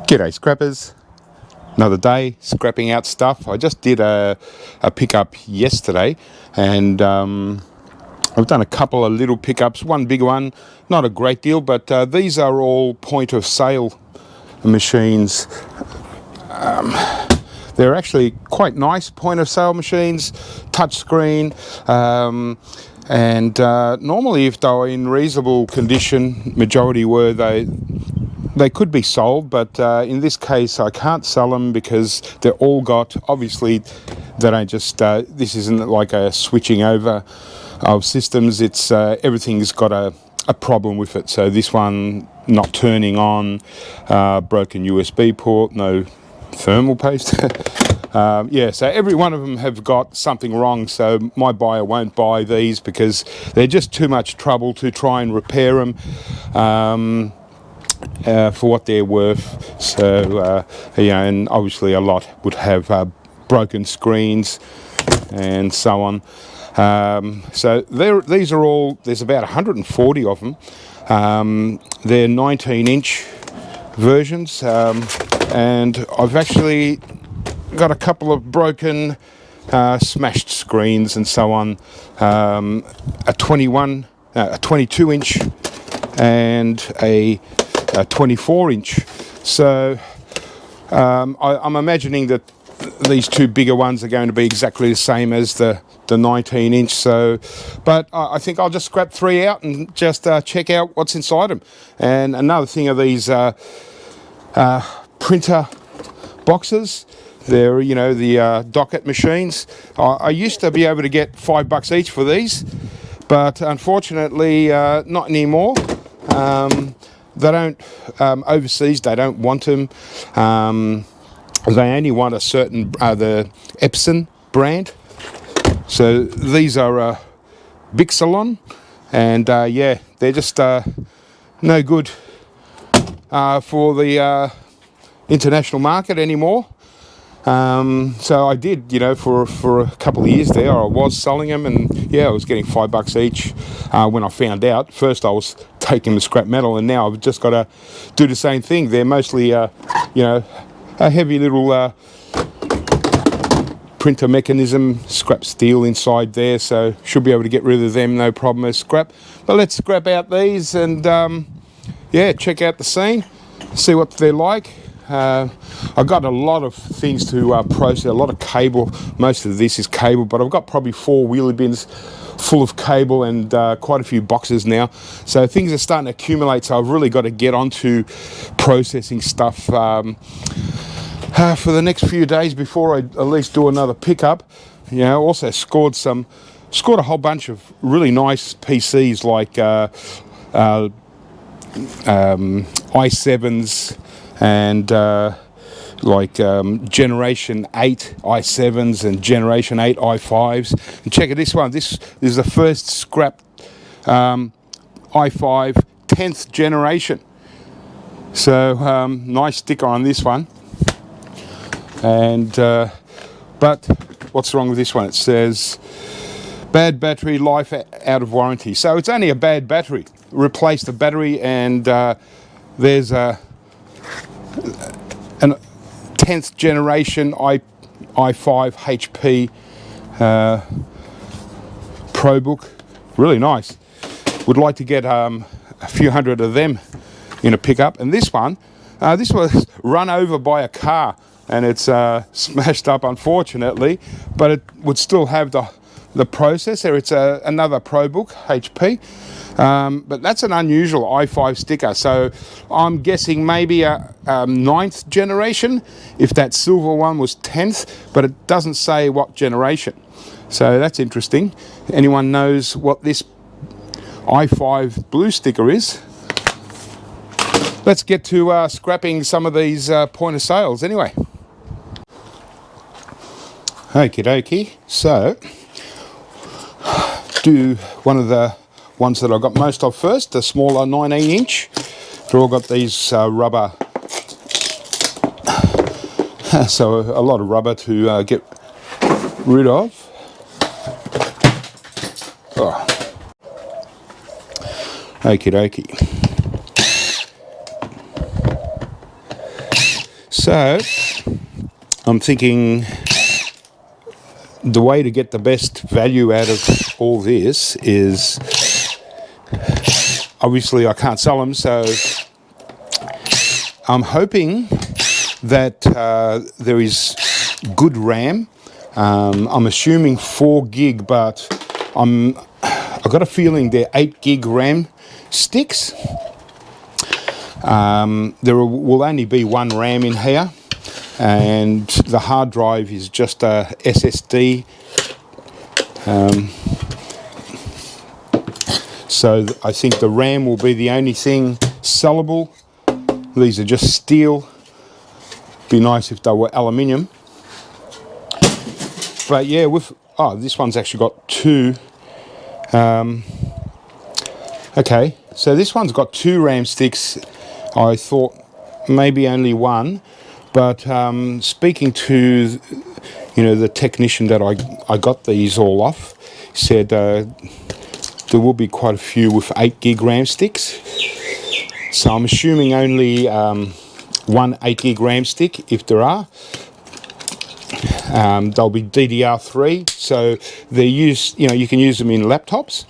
G'day scrappers, another day scrapping out stuff. I just did a pickup yesterday and I've done a couple of little pickups, one big one, not a great deal, but these are all point of sale machines. They're actually quite nice point of sale machines, touch screen, and normally if they were in reasonable condition, majority were, they could be sold, but in this case I can't sell them because they're all got, obviously they don't just, this isn't like a switching over of systems, it's everything's got a problem with it. So this one not turning on, broken USB port, no thermal paste. Yeah, so every one of them have got something wrong, so my buyer won't buy these because they're just too much trouble to try and repair them. For what they're worth. So yeah, and obviously a lot would have broken screens and so on. So these are all, there's about 140 of them. They're 19-inch versions, and I've actually got a couple of broken smashed screens and so on, a 22-inch and a 24-inch. So I'm imagining that these two bigger ones are going to be exactly the same as the 19-inch. So, but I think I'll just scrap three out and just check out what's inside them. And another thing are these printer boxes. They're, you know, the docket machines. I used to be able to get $5 each for these, but unfortunately not anymore. They don't, overseas they don't want them. They only want a certain, the Epson brand. So these are Big Salon, and yeah, they're just no good for the international market anymore. So I did, you know, for a couple of years there, I was selling them, and yeah, I was getting $5 each. When I found out, first I was taking the scrap metal, and now I've just got to do the same thing. They're mostly, you know, a heavy little printer mechanism, scrap steel inside there, so should be able to get rid of them, no problem as scrap. But let's scrap out these and yeah, check out the scene, see what they're like. I've got a lot of things to process, a lot of cable. Most of this is cable, but I've got probably 4 wheelie bins full of cable and quite a few boxes now. So things are starting to accumulate, so I've really got to get onto processing stuff for the next few days before I at least do another pickup. You know, also scored a whole bunch of really nice PCs like i7s and like Generation 8 i7s and Generation 8 i5s. And check out this one. This is the first scrap i5 10th generation. So nice sticker on this one. And but what's wrong with this one? It says bad battery, life out of warranty. So it's only a bad battery. Replace the battery, and there's an 10th generation i5 HP ProBook. Really nice. Would like to get a few hundred of them in a pickup. And this one, this was run over by a car, and it's smashed up, unfortunately, but it would still have the processor. It's another ProBook HP, but that's an unusual i5 sticker, so I'm guessing maybe a 9th generation, if that silver one was 10th, but it doesn't say what generation. So that's interesting. Anyone knows what this i5 blue sticker is? Let's get to scrapping some of these point of sales anyway. Okie dokie, so do one of the ones that I got most of first, the smaller 19-inch. They've all got these rubber, so a lot of rubber to get rid of. Oh. Okie dokie. So I'm thinking the way to get the best value out of all this is, obviously I can't sell them, so I'm hoping that there is good RAM. I'm assuming 4 gig, but I've got a feeling they're 8 gig RAM sticks. There will only be one RAM in here, and the hard drive is just a SSD. So I think the RAM will be the only thing sellable. These are just steel. Be nice if they were aluminium. But yeah, this one's actually got 2. Okay, so this one's got 2 RAM sticks. I thought maybe only 1, but speaking to the technician that I got these all off, said there will be quite a few with 8 gig RAM sticks. So I'm assuming only 1 8 gig RAM stick, if there are. They'll be DDR3, so they're used. You can use them in laptops.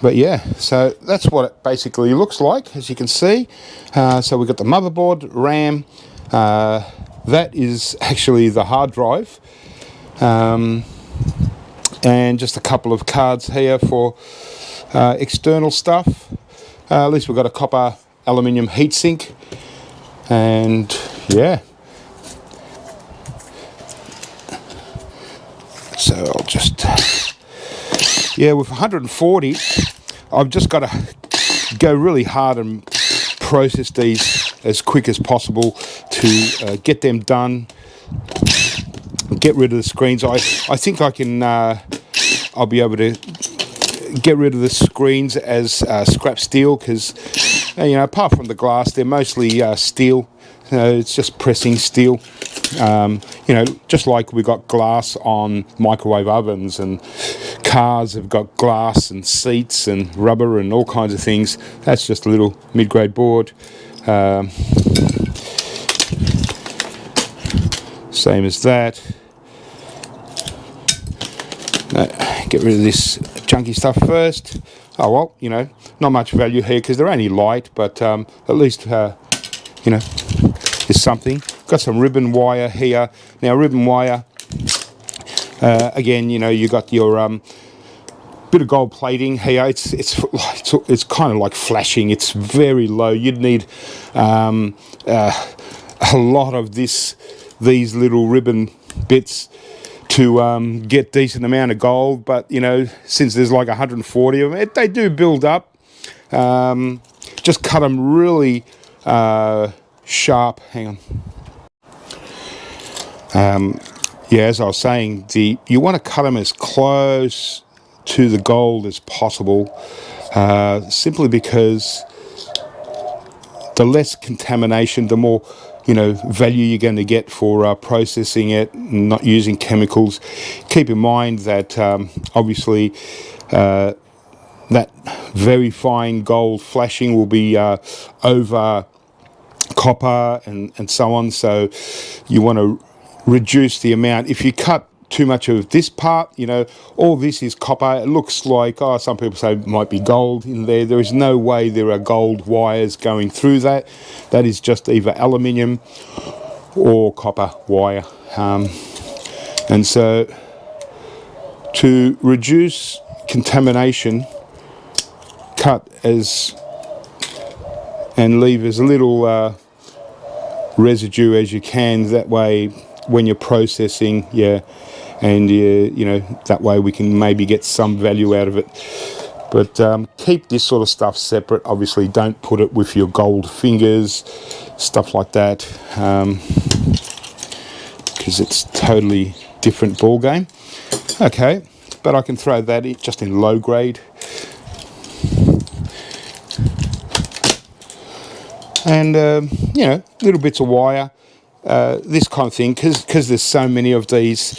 But yeah, so that's what it basically looks like, as you can see. So we've got the motherboard, RAM. That is actually the hard drive. And just a couple of cards here for external stuff. At least we've got a copper aluminium heatsink. And yeah. So I'll just... Yeah, with 140, I've just got to go really hard and process these as quick as possible to get them done, get rid of the screens. I think I can, I'll be able to get rid of the screens as scrap steel, because, apart from the glass, they're mostly steel. It's just pressing steel. Just like we got glass on microwave ovens, and cars have got glass and seats and rubber and all kinds of things. That's just a little mid-grade board. Same as that. Get rid of this junky stuff first. Oh well, not much value here because they're only light, but at least there's something. Got some ribbon wire here. Now ribbon wire, again, you got your bit of gold plating here. It's kind of like flashing. It's very low. You'd need a lot of these little ribbon bits to get decent amount of gold. But since there's like 140 of them, they do build up. Just cut them really sharp. Hang on. Yeah, as I was saying, you want to cut them as close to the gold as possible, simply because the less contamination, the more value you're going to get for processing it, not using chemicals. Keep in mind that obviously that very fine gold flashing will be over copper and so on, so you want to reduce the amount. If you cut too much of this part, all this is copper. It looks like, some people say it might be gold in there. There is no way there are gold wires going through that. That is just either aluminium or copper wire. And so to reduce contamination, cut and leave as little residue as you can. That way, when you're processing, that way we can maybe get some value out of it. But keep this sort of stuff separate. Obviously, don't put it with your gold fingers, stuff like that, because it's totally different ball game. Okay, but I can throw that just in low grade. And little bits of wire, this kind of thing, because there's so many of these.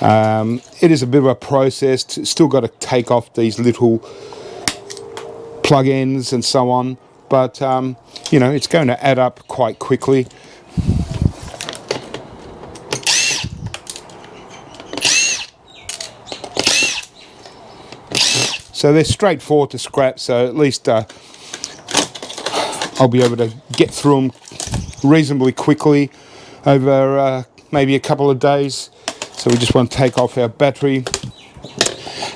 It is a bit of a process. Still got to take off these little plug ends and so on, but you know, it's going to add up quite quickly. So they're straightforward to scrap, so at least I'll be able to get through them reasonably quickly over maybe a couple of days. So we just want to take off our battery.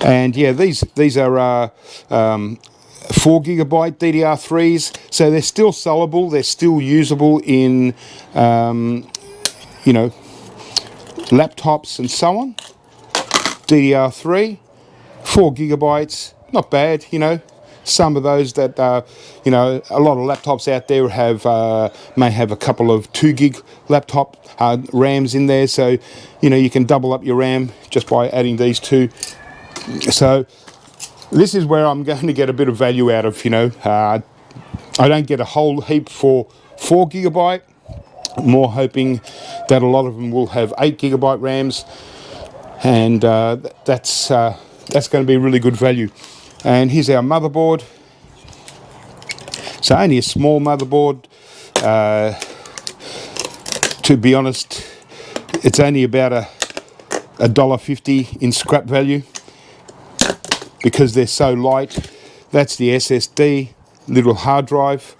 And yeah, these are 4GB DDR3s, so they're still sellable, they're still usable in you know, laptops and so on. DDR3, 4GB, not bad, you know. Some of those that you know, a lot of laptops out there have may have a couple of 2GB laptop RAMs in there, so you know, you can double up your RAM just by adding these two. So this is where I'm going to get a bit of value out of, you know. I don't get a whole heap for 4GB. More hoping that a lot of them will have 8GB RAMs, and that's going to be really good value. And here's our motherboard. So only a small motherboard. To be honest, it's only about $1.50 in scrap value because they're so light. That's the SSD, little hard drive.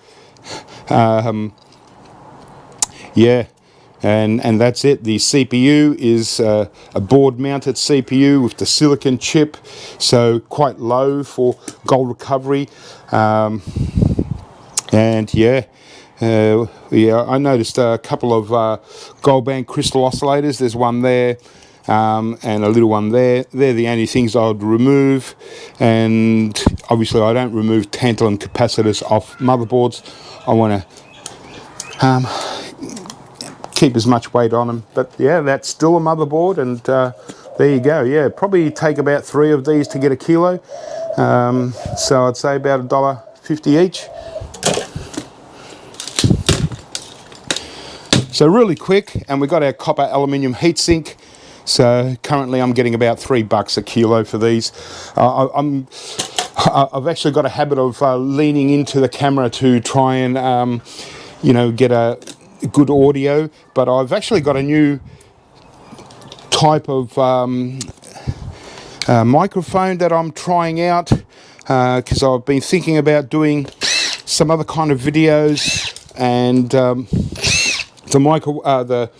Yeah, and that's it. The CPU is a board-mounted CPU with the silicon chip, so quite low for gold recovery. And yeah, I noticed a couple of gold band crystal oscillators. There's one there, and a little one there. They're the only things I would remove, and obviously I don't remove tantalum capacitors off motherboards. I want to keep as much weight on them. But yeah, that's still a motherboard, and there you go. Yeah, probably take about 3 of these to get a kilo. So I'd say about $1.50 each. So really quick, and we got our copper aluminium heatsink. So currently I'm getting about $3 a kilo for these. I've actually got a habit of leaning into the camera to try and you know, get a good audio, but I've actually got a new type of microphone that I'm trying out, because I've been thinking about doing some other kind of videos, and the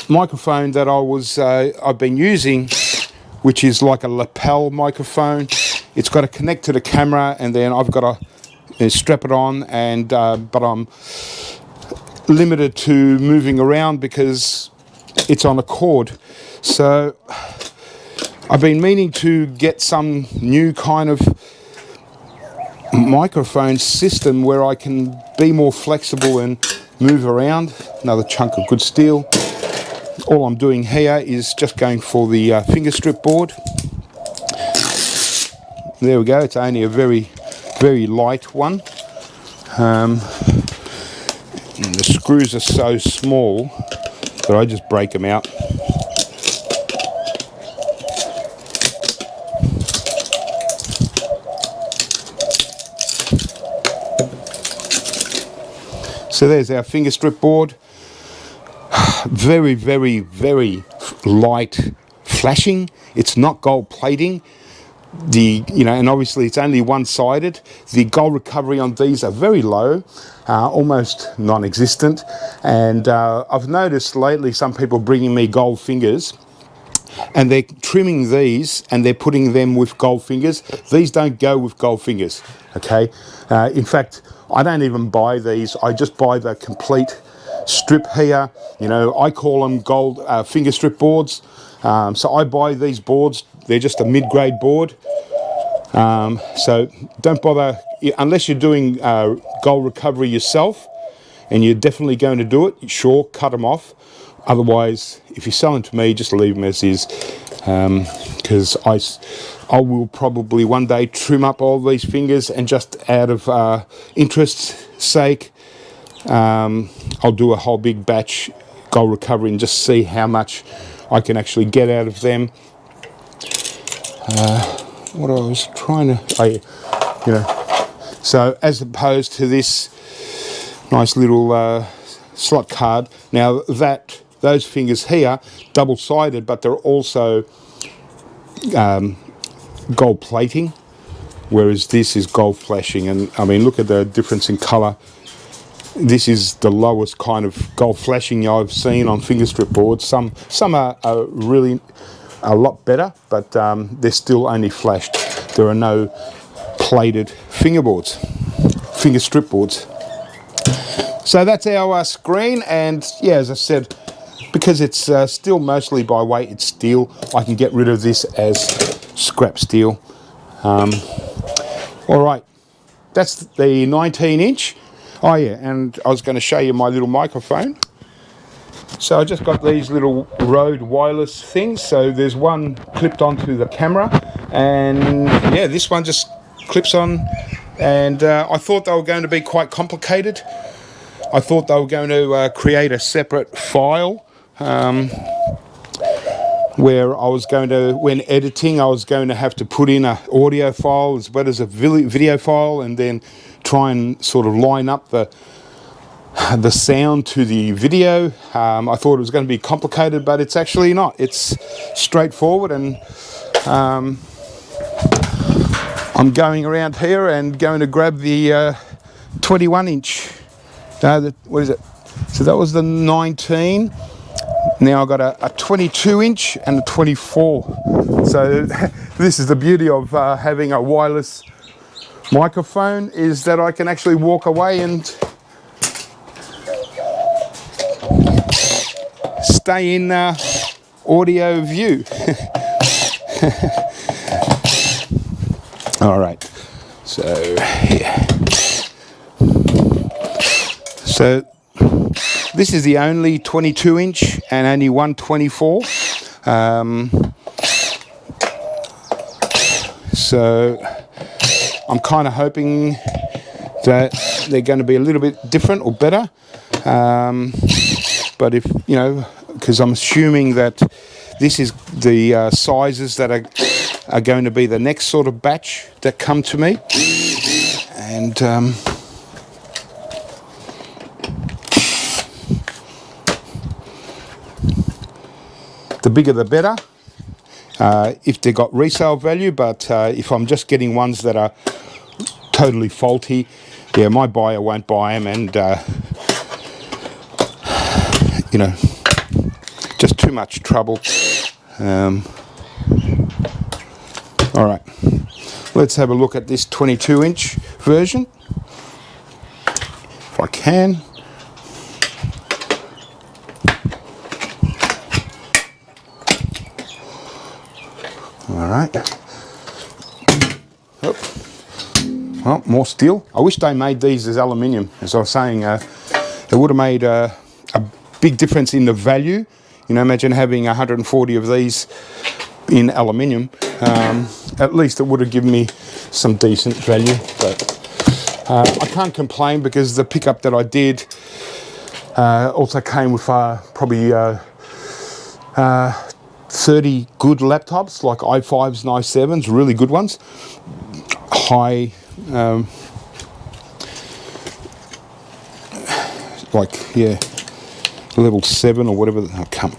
microphone that I've been using, which is like a lapel microphone. It's got to connect to the camera, and then I've got to strap it on, and but I'm limited to moving around because it's on a cord. So I've been meaning to get some new kind of microphone system where I can be more flexible and move around. Another chunk of good steel. All I'm doing here is just going for the finger strip board. There we go. It's only a very, very light one. And the screws are so small that I just break them out. So there's our finger strip board. Very, very, very light flashing. It's not gold plating. You know, and obviously it's only one-sided. The gold recovery on these are very low, almost non-existent. And I've noticed lately some people bringing me gold fingers, and they're trimming these and they're putting them with gold fingers. These don't go with gold fingers, okay? In fact, I don't even buy these. I just buy the complete strip here. You know, I call them gold finger strip boards. So I buy these boards. They're just a mid-grade board. So don't bother, unless you're doing gold recovery yourself, and you're definitely going to do it, sure, cut them off. Otherwise, if you're selling to me, just leave them as is, because I will probably one day trim up all these fingers, and just out of interest's sake, I'll do a whole big batch gold recovery and just see how much I can actually get out of them. What I was trying to, you know, So as opposed to this nice little slot card. Now those fingers here, double-sided, but they're also gold plating, whereas this is gold flashing. And I mean, look at the difference in colour. This is the lowest kind of gold flashing I've seen on finger strip boards. Some are really a lot better, but they're still only flashed. There are no plated finger strip boards. So that's our screen, and yeah, as I said, because it's still mostly by weight, it's steel, I can get rid of this as scrap steel. All right, that's the 19-inch. Oh yeah, and I was going to show you my little microphone. So I just got these little Rode wireless things. So there's one clipped onto the camera, and yeah, this one just clips on. And I thought they were going to be quite complicated. I thought they were going to create a separate file where I was going to, when editing, I was going to have to put in an audio file as well as a video file, and then try and sort of line up the sound to the video. I thought it was going to be complicated, but it's actually not. It's straightforward, and I'm going around here and going to grab the 21-inch. What is it? So that was the 19. Now I've got a 22-inch and a 24. So this is the beauty of having a wireless microphone, is that I can actually walk away and stay in audio view. All right, so yeah. So this is the only 22-inch and only one 24. So I'm kind of hoping that they're going to be a little bit different or better. But if, you know, because I'm assuming that this is the sizes that are going to be the next sort of batch that come to me. And the bigger the better, if they got resale value, but if I'm just getting ones that are totally faulty, yeah, my buyer won't buy them, and you know, just too much trouble. All right, let's have a look at this 22-inch version, if I can. All right. Oh. Well, more steel. I wish they made these as aluminium. As I was saying, it would have made a big difference in the value. You know, imagine having 140 of these in aluminium. At least it would have given me some decent value. But I can't complain, because the pickup that I did also came with probably 30 good laptops, like i5s and i7s, really good ones, high, like, yeah, level 7 or whatever. I can't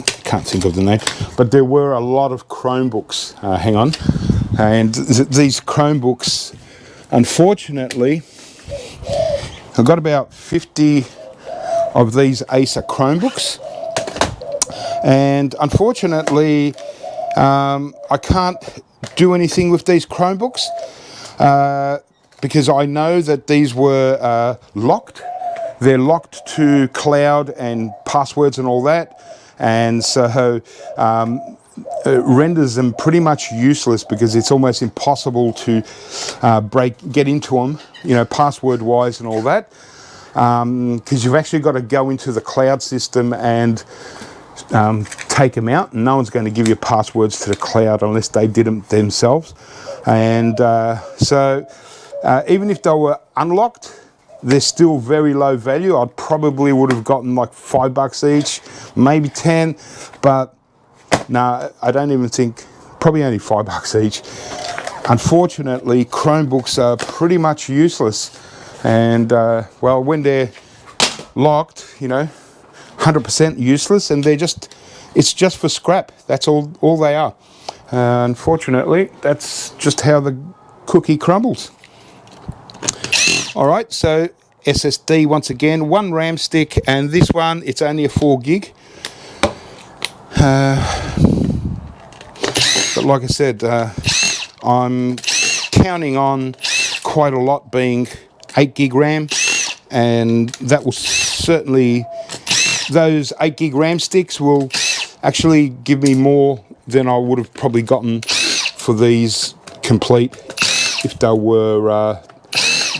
think of the name, but there were a lot of Chromebooks. Hang on, and these Chromebooks, unfortunately, I've got about 50 of these Acer Chromebooks. And unfortunately, I can't do anything with these Chromebooks because I know that these were locked. They're locked to cloud and passwords and all that. And so it renders them pretty much useless, because it's almost impossible to get into them, you know, password-wise and all that. Because you've actually got to go into the cloud system and take them out, and no one's going to give you passwords to the cloud unless they did them themselves. And so even if they were unlocked, they're still very low value. I probably would have gotten like $5 each, maybe 10, but no, I don't even think, probably only $5 each. unfortunately, Chromebooks are pretty much useless. And, well, when they're locked, you know, 100% useless, and it's just for scrap. That's all they are. Unfortunately, that's just how the cookie crumbles. All right, so SSD once again, 1 RAM stick, and this one, it's only a 4 gig. But like I said, I'm counting on quite a lot being 8 gig RAM, and that will certainly, those 8 gig RAM sticks will actually give me more than I would have probably gotten for these complete if they were,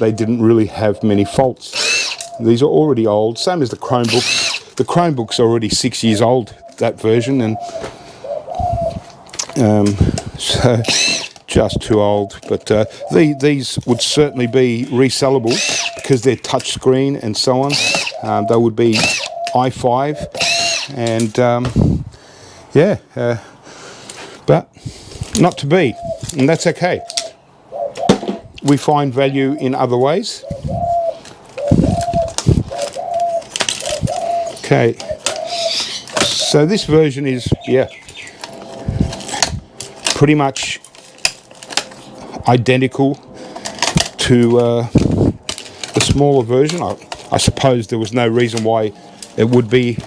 they didn't really have many faults. These are already old, same as the Chromebook. The Chromebook's already 6 years old, that version, and so just too old. But these would certainly be resellable because they're touchscreen and so on. They would be i5, and yeah, but not to be, and that's okay. We find value in other ways. Okay, so this version is, yeah, pretty much identical to the smaller version. I suppose there was no reason why it would be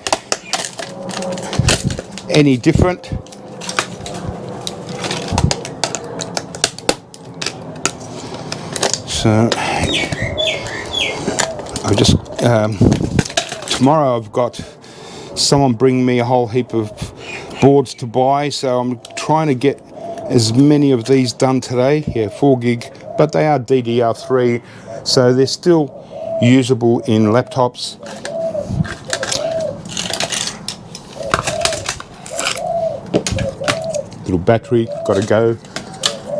any different. So I just tomorrow I've got someone bring me a whole heap of boards to buy, so I'm trying to get as many of these done today. Yeah, 4 gig, but they are DDR3, so they're still usable in laptops. Little battery, got to go.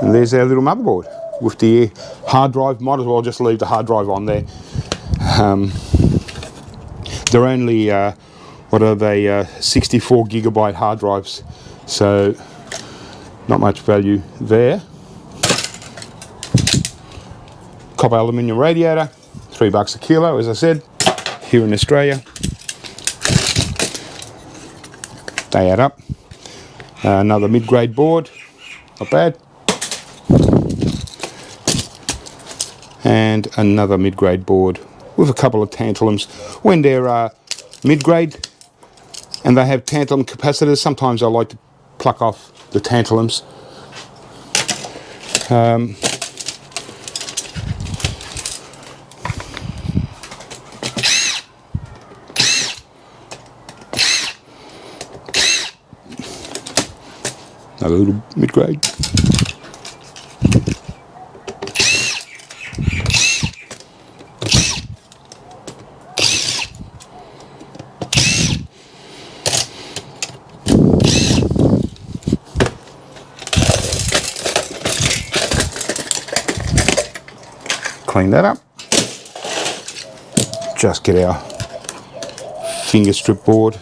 And there's our little motherboard with the hard drive. Might as well just leave the hard drive on there. They're only, what are they, 64 gigabyte hard drives, so not much value there. Copper aluminium radiator, $3 a kilo, as I said, here in Australia. They add up. Another mid-grade board, not bad. And another mid-grade board with a couple of tantalums. When they're mid-grade and they have tantalum capacitors, sometimes I like to pluck off the tantalums. Another little mid-grade. Clean that up. Just get our finger strip board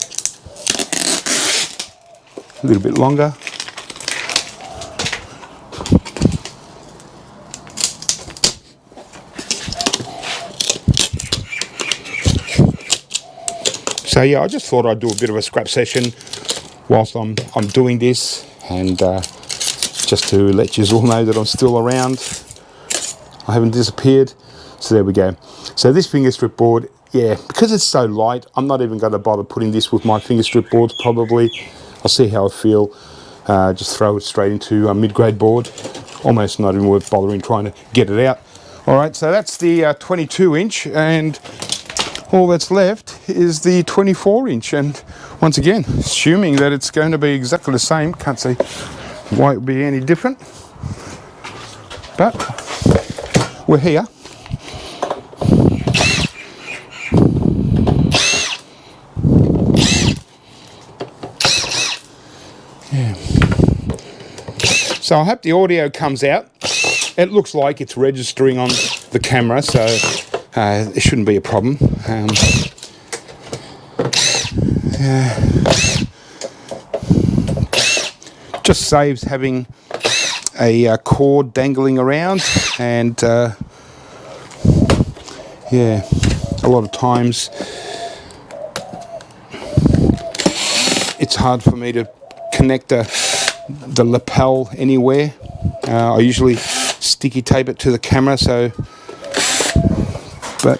a little bit longer. So yeah, I just thought I'd do a bit of a scrap session whilst I'm doing this, and just to let you all know that I'm still around. I haven't disappeared. So there we go. So this finger strip board, yeah, because it's so light, I'm not even going to bother putting this with my finger strip boards probably. I'll see how I feel. Just throw it straight into a mid-grade board. Almost not even worth bothering trying to get it out. All right, so that's the 22 inch, and all that's left is the 24 inch. And once again, assuming that it's going to be exactly the same, can't see why it would be any different. But we're here. Yeah. So I hope the audio comes out. It looks like it's registering on the camera, so it shouldn't be a problem. Just saves having a cord dangling around, and yeah, a lot of times it's hard for me to connect the lapel anywhere. I usually sticky tape it to the camera, but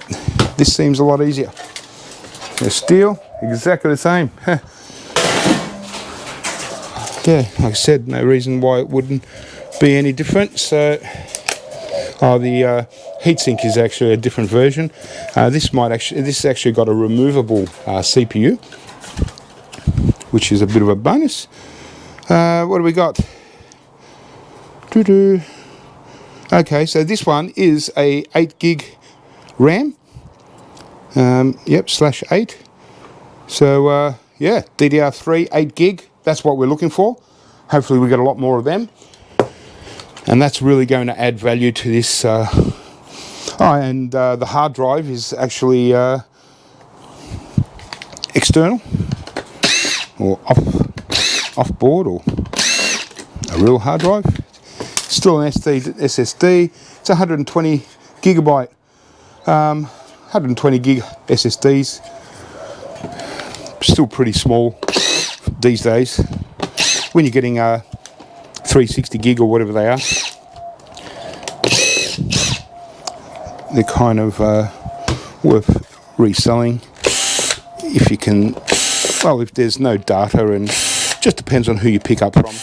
this seems a lot easier. The steel, exactly the same. Yeah, like I said, no reason why it wouldn't be any different. So, the heatsink is actually a different version. This has actually got a removable CPU, which is a bit of a bonus. What do we got? Okay, so this one is a 8 gig RAM. Yep, /8. So yeah, DDR3 8 gig. That's what we're looking for. Hopefully we get a lot more of them, and that's really going to add value to this. And the hard drive is actually external or off board, or a real hard drive. Still an SSD. It's 120 gigabyte, 120 gig SSDs. Still pretty small these days. When you're getting 360 gig or whatever they are, they're kind of worth reselling if you can. Well, if there's no data, and just depends on who you pick up from,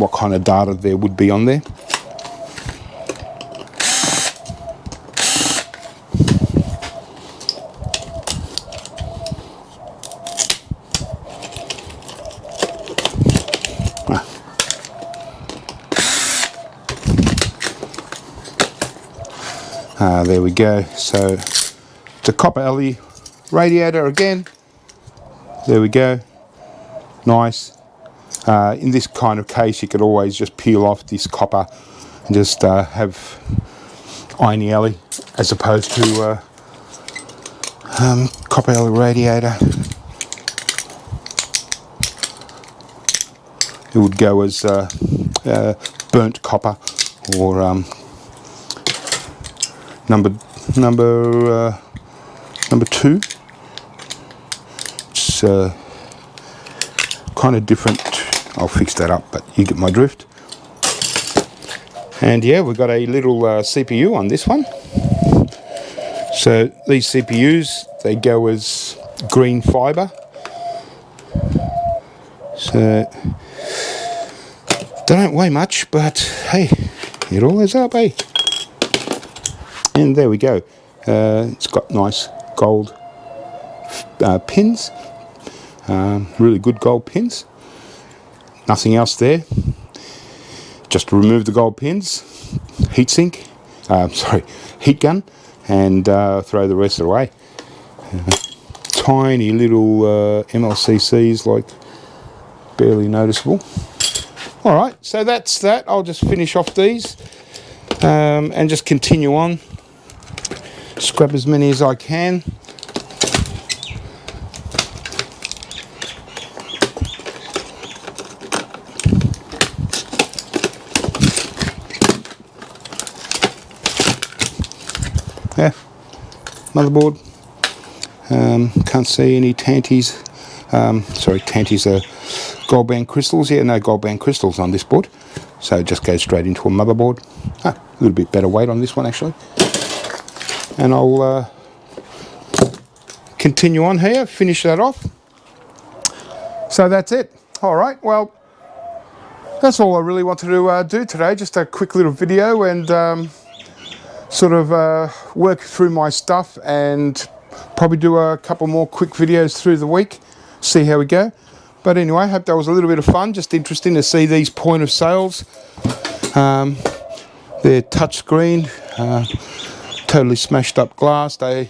what kind of data there would be on there. There we go. So it's a copper Ellie radiator again. There we go. Nice. In this kind of case, you could always just peel off this copper and just have irony Ellie as opposed to copper Ellie radiator. It would go as burnt copper, or number 2. It's kind of different. I'll fix that up, but you get my drift. And yeah, we've got a little CPU on this one. So these CPUs, they go as green fiber. So they don't weigh much, but hey, it all is up, eh? And there we go. It's got nice gold pins, really good gold pins. Nothing else there. Just remove the gold pins, heat gun, and throw the rest away. Tiny little MLCCs, like barely noticeable. All right, so that's that. I'll just finish off these and just continue on. Scrap as many as I can. Yeah, motherboard. Can't see any tanties. Sorry, tanties are gold band crystals. Yeah, no gold band crystals on this board. So it just goes straight into a motherboard. A little bit better weight on this one actually. And I'll continue on here, finish that off. So that's it. All right, well, that's all I really wanted to do today. Just a quick little video and sort of work through my stuff, and probably do a couple more quick videos through the week, see how we go. But anyway, I hope that was a little bit of fun. Just interesting to see these point of sales. They're touchscreen. Totally smashed up glass. They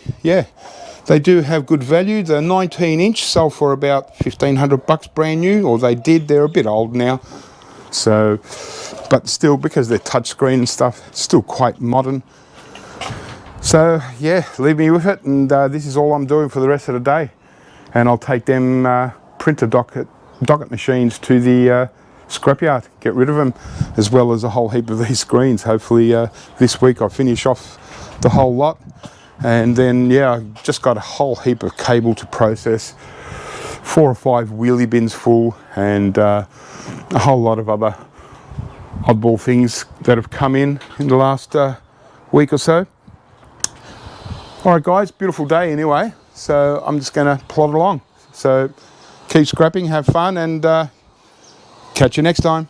do have good value. The 19-inch sold for about $1,500 brand new, or they did. They're a bit old now, so, but still, because they're touchscreen and stuff, still quite modern. So yeah, leave me with it, and this is all I'm doing for the rest of the day. And I'll take them printer docket machines to the scrapyard, get rid of them, as well as a whole heap of these screens. Hopefully this week I finish off the whole lot, and then yeah, I've just got a whole heap of cable to process, 4 or 5 wheelie bins full, and a whole lot of other oddball things that have come in the last week or so. Alright guys, beautiful day anyway, so I'm just going to plod along. So keep scrapping, have fun, and catch you next time.